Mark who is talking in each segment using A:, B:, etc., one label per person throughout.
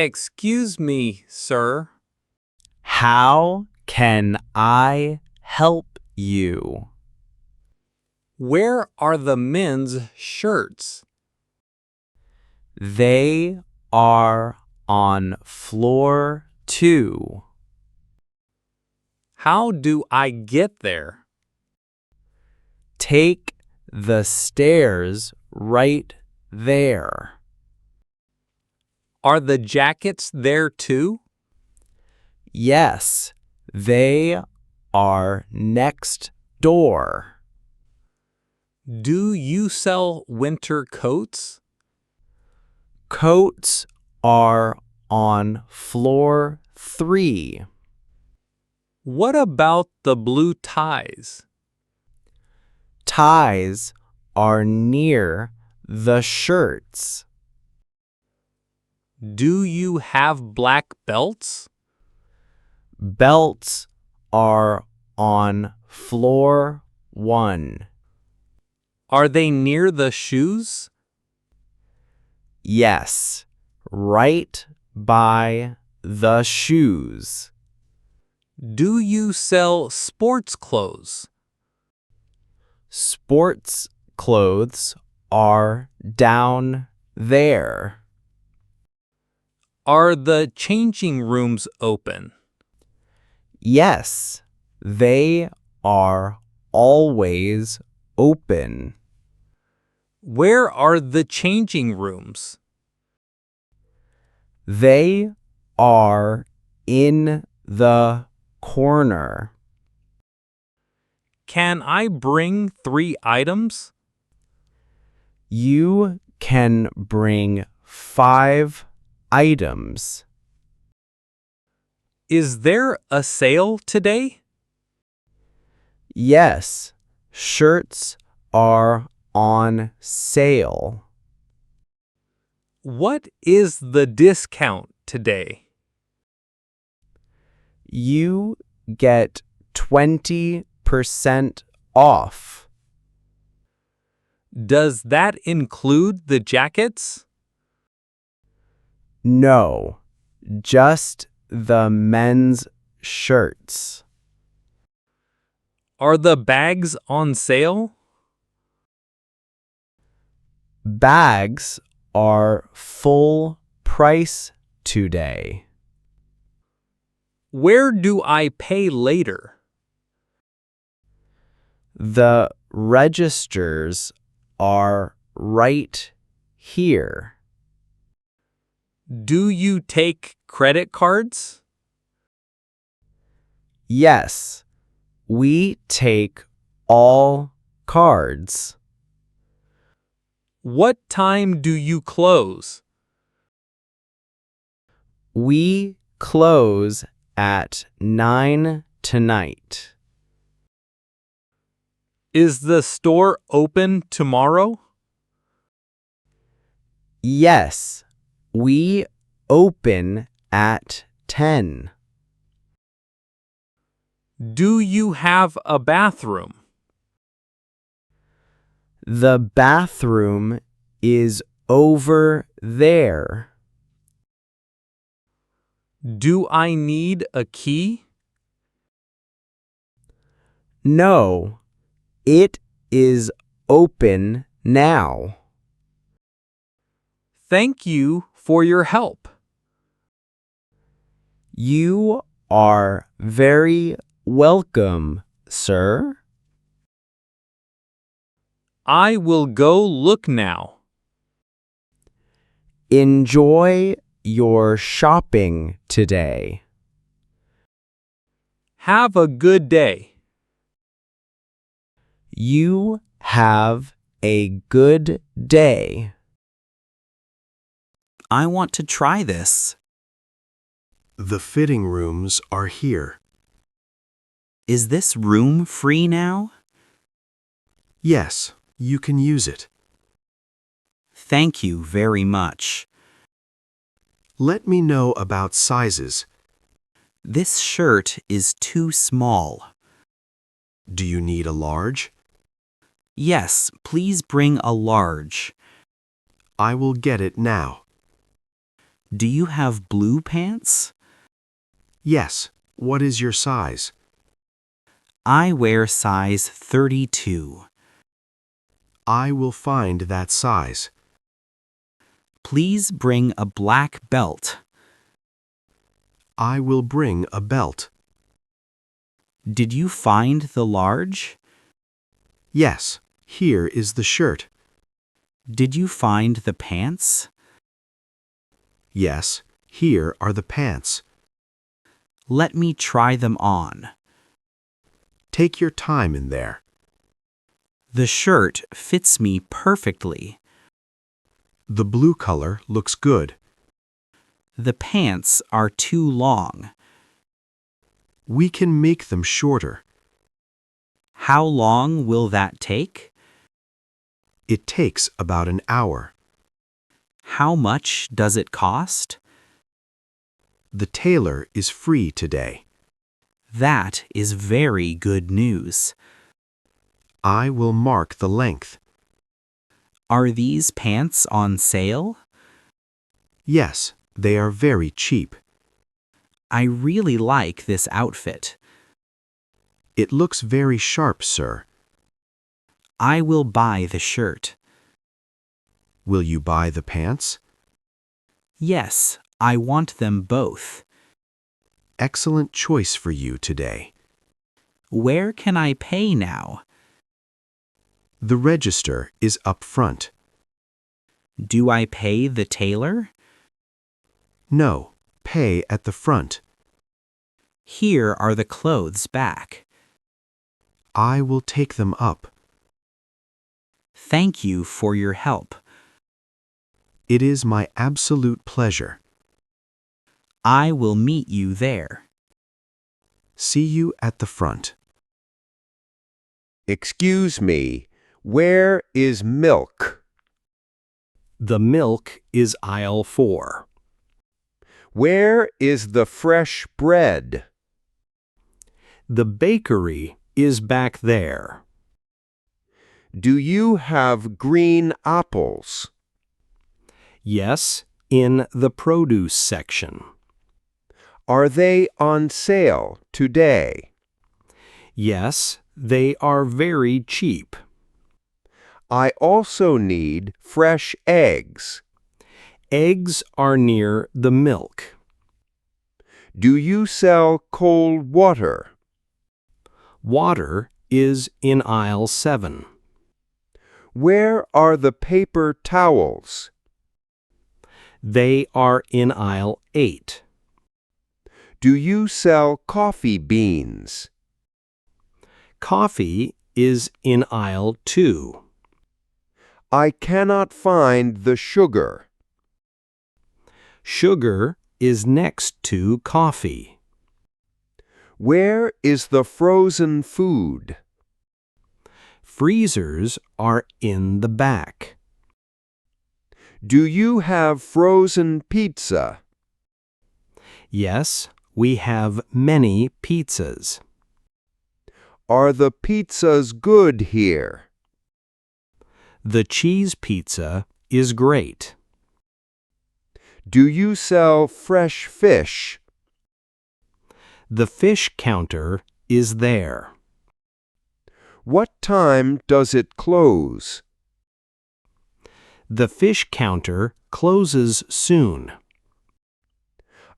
A: Excuse me, sir.
B: How can I help you?
A: Where are the men's shirts?
B: They are on floor 2.
A: How do I get there?
B: Take the stairs right there.
A: Are the jackets there too?
B: Yes, they are next door.
A: Do you sell winter coats?
B: Coats are on floor 3.
A: What about the blue ties?
B: Ties are near the shirts.
A: Do you have black belts?
B: Belts are on floor 1.
A: Are they near the shoes?
B: Yes, right by the shoes.
A: Do you sell sports clothes?
B: Sports clothes are down there.
A: Are the changing rooms open?
B: Yes, they are always open.
A: Where are the changing rooms?
B: They are in the corner.
A: Can I bring 3 items?
B: You can bring 5 items.
A: Is there a sale today?
B: Yes, shirts are on sale.
A: What is the discount today?
B: You get 20% off.
A: Does that include the jackets?
B: No, just the men's shirts.
A: Are the bags on sale?
B: Bags are full price today.
A: Where do I pay later?
B: The registers are right here.
A: Do you take credit cards?
B: Yes, we take all cards.
A: What time do you close?
B: We close at 9 tonight.
A: Is the store open tomorrow?
B: Yes, we open at 10.
A: Do you have a bathroom?
B: The bathroom is over there.
A: Do I need a key?
B: No, it is open now.
A: Thank you for your help.
B: You are very welcome, sir.
A: I will go look now.
B: Enjoy your shopping today.
A: Have a good day.
B: You have a good day.
C: I want to try this.
D: The fitting rooms are here.
C: Is this room free now?
D: Yes, you can use it.
C: Thank you very much.
D: Let me know about sizes.
C: This shirt is too small.
D: Do you need a large?
C: Yes, please bring a large.
D: I will get it now.
C: Do you have blue pants?
D: Yes. What is your size?
C: I wear size 32.
D: I will find that size.
C: Please bring a black belt.
D: I will bring a belt.
C: Did you find the large?
D: Yes. Here is the shirt.
C: Did you find the pants?
D: Yes. Here are the pants.
C: Let me try them on.
D: Take your time in there.
C: The shirt fits me perfectly.
D: The blue color looks good.
C: The pants are too long.
D: We can make them shorter.
C: How long will that take?
D: It takes about an hour.
C: How much does it cost?
D: The tailor is free today.
C: That is very good news.
D: I will mark the length.
C: Are these pants on sale?
D: Yes, they are very cheap.
C: I really like this outfit.
D: It looks very sharp, sir.
C: I will buy the shirt.
D: Will you buy the pants?
C: Yes, I want them both.
D: Excellent choice for you today.
C: Where can I pay now?
D: The register is up front.
C: Do I pay the tailor?
D: No, pay at the front.
C: Here are the clothes back.
D: I will take them up.
C: Thank you for your help.
D: It is my absolute pleasure.
C: I will meet you there.
D: See you at the front.
E: Excuse me, where is milk?
B: The milk is aisle 4.
E: Where is the fresh bread?
B: The bakery is back there.
E: Do you have green apples?
B: Yes, in the produce section.
E: Are they on sale today?
B: Yes, they are very cheap.
E: I also need fresh eggs.
B: Eggs are near the milk.
E: Do you sell cold water?
B: Water is in aisle 7.
E: Where are the paper towels?
B: They are in aisle 8.
E: Do you sell coffee beans?
B: Coffee is in aisle 2.
E: I cannot find the sugar.
B: Sugar is next to coffee.
E: Where is the frozen food?
B: Freezers are in the back.
E: Do you have frozen pizza?
B: Yes, we have many pizzas.
E: Are the pizzas good here?
B: The cheese pizza is great.
E: Do you sell fresh fish?
B: The fish counter is there.
E: What time does it close?
B: The fish counter closes soon.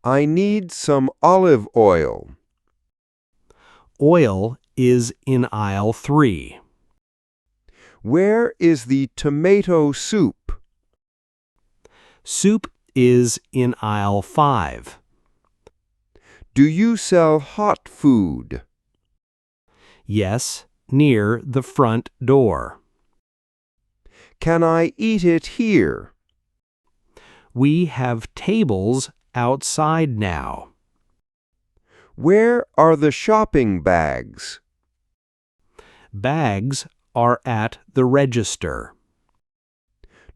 E: I need some olive oil.
B: Oil is in aisle 3.
E: Where is the tomato soup?
B: Soup is in aisle 5.
E: Do you sell hot food?
B: Yes, near the front door.
E: Can I eat it here?
B: We have tables outside now.
E: Where are the shopping bags?
B: Bags are at the register.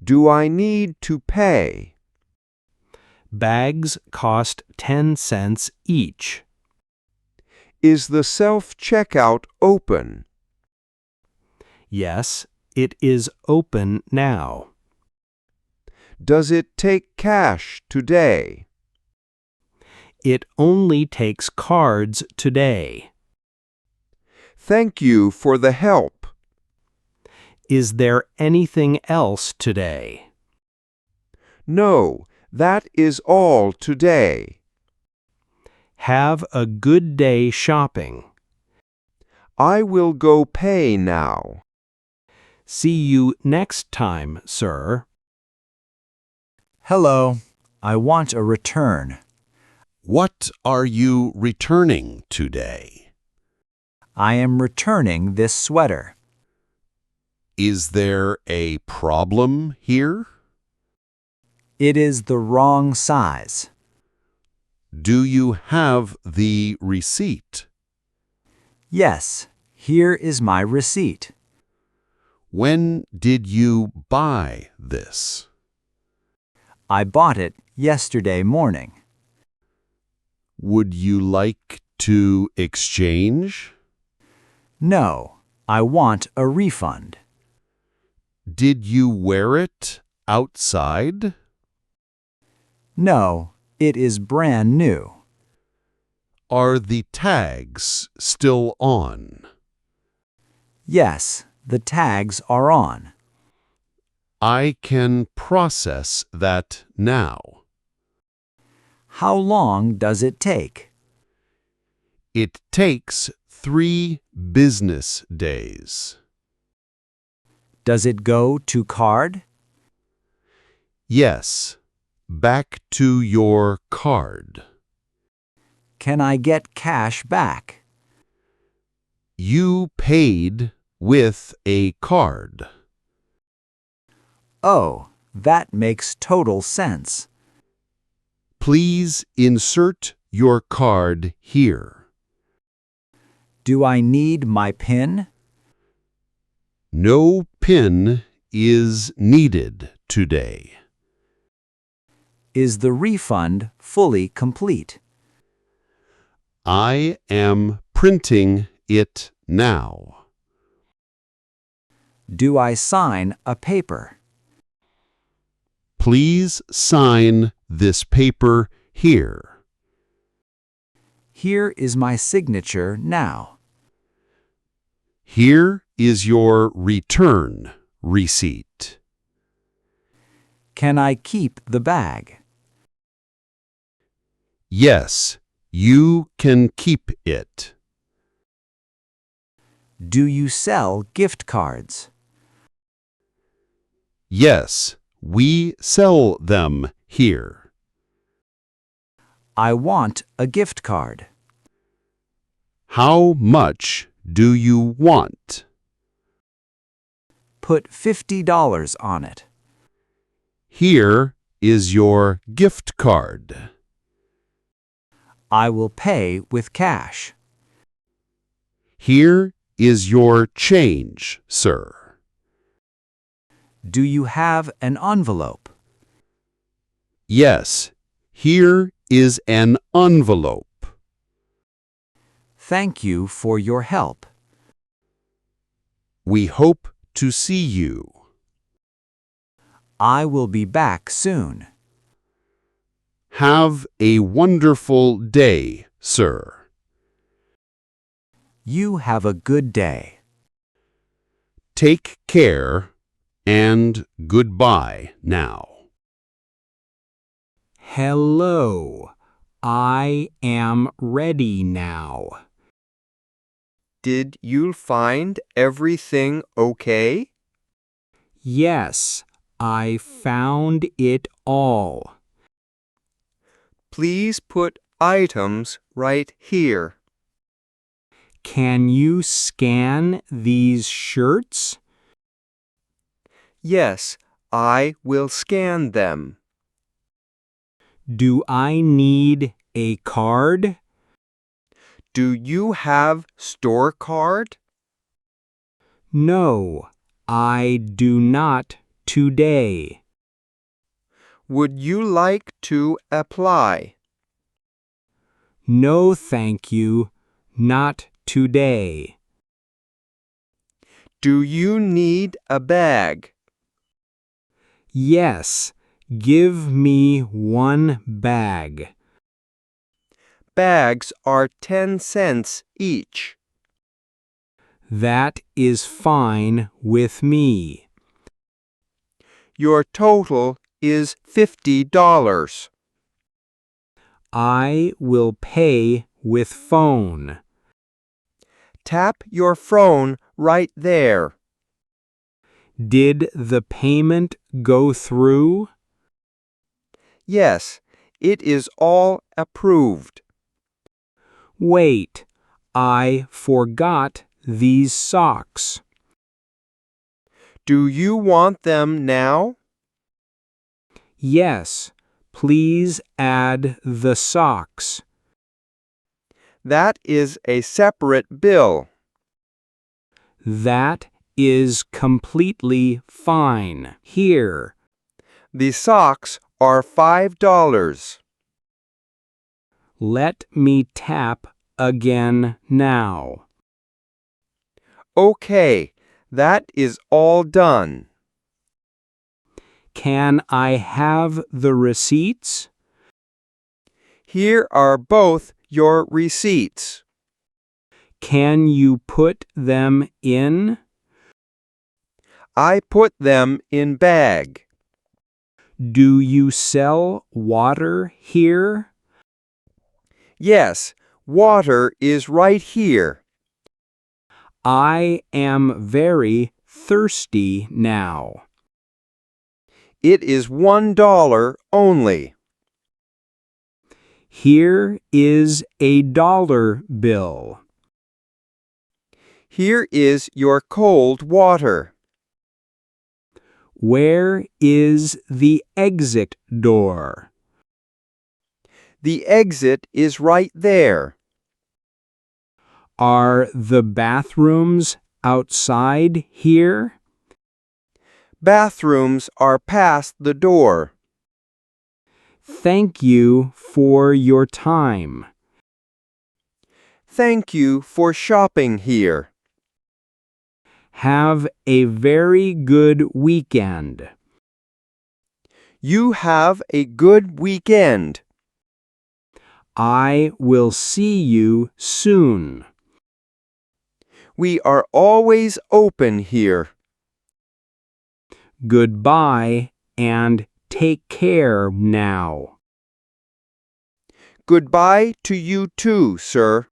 E: Do I need to pay?
B: Bags cost 10 cents each.
E: Is the self-checkout open?
B: Yes, it is open now.
E: Does it take cash today?
B: It only takes cards today.
E: Thank you for the help.
B: Is there anything else today?
E: No, that is all today.
B: Have a good day shopping.
E: I will go pay now.
B: See you next time, sir.
F: Hello, I want a return.
G: What are you returning today?
F: I am returning this sweater.
G: Is there a problem here?
F: It is the wrong size.
G: Do you have the receipt?
F: Yes, here is my receipt.
G: When did you buy this?
F: I bought it yesterday morning.
G: Would you like to exchange?
F: No, I want a refund.
G: Did you wear it outside?
F: No, it is brand new.
G: Are the tags still on?
F: Yes, the tags are on.
G: I can process that now.
F: How long does it take?
G: It takes 3 business days.
F: Does it go to card?
G: Yes, back to your card.
F: Can I get cash back?
G: You paid with a card.
F: Oh, that makes total sense.
G: Please insert your card here.
F: Do I need my PIN?
G: No PIN is needed today.
F: Is the refund fully complete?
G: I am printing it now.
F: Do I sign a paper?
G: Please sign this paper here.
F: Here is my signature now.
G: Here is your return receipt.
F: Can I keep the bag?
G: Yes, you can keep it.
F: Do you sell gift cards?
G: Yes, we sell them here.
F: I want a gift card.
G: How much do you want?
F: Put $50 on it.
G: Here is your gift card.
F: I will pay with cash.
G: Here is your change, sir.
F: Do you have an envelope?
G: Yes, here is an envelope.
F: Thank you for your help.
G: We hope to see you.
F: I will be back soon.
G: Have a wonderful day, sir.
F: You have a good day.
G: Take care and goodbye now.
B: Hello. I am ready now.
E: Did you find everything okay?
B: Yes, I found it all.
E: Please put items right here.
B: Can you scan these shirts?
E: Yes, I will scan them.
B: Do I need a card?
E: Do you have store card?
B: No, I do not today.
E: Would you like to apply?
B: No, thank you, not today.
E: Do you need a bag?
B: Yes,
F: Give me one bag.
E: Bags are 10 cents each.
F: That is fine with me.
E: Your total is $50.
F: I will pay with phone.
E: Tap your phone right there.
F: Did the payment go through?
E: Yes, it is all approved.
F: Wait, I forgot these socks.
E: Do you want them now?
F: Yes, please add the socks.
E: That is a separate bill.
F: That is completely fine. Here,
E: The socks are $5.
F: let me tap again now.
E: Okay, that is all done.
F: Can I have the receipts?
E: Here are both your receipts.
F: Can you put them in?
E: I put them in bag.
F: Do you sell water here?
E: Yes, water is right here.
F: I am very thirsty now.
E: It is $1 only.
F: Here is a dollar bill.
E: Here is your cold water.
F: Where is the exit door?
E: The exit is right there.
F: Are the bathrooms outside here?
E: Bathrooms are past the door.
F: Thank you for your time.
E: Thank you for shopping here.
F: Have a very good weekend.
E: You have a good weekend.
F: I will see you soon.
E: We are always open here.
F: Goodbye and take care now.
E: Goodbye to you too, sir.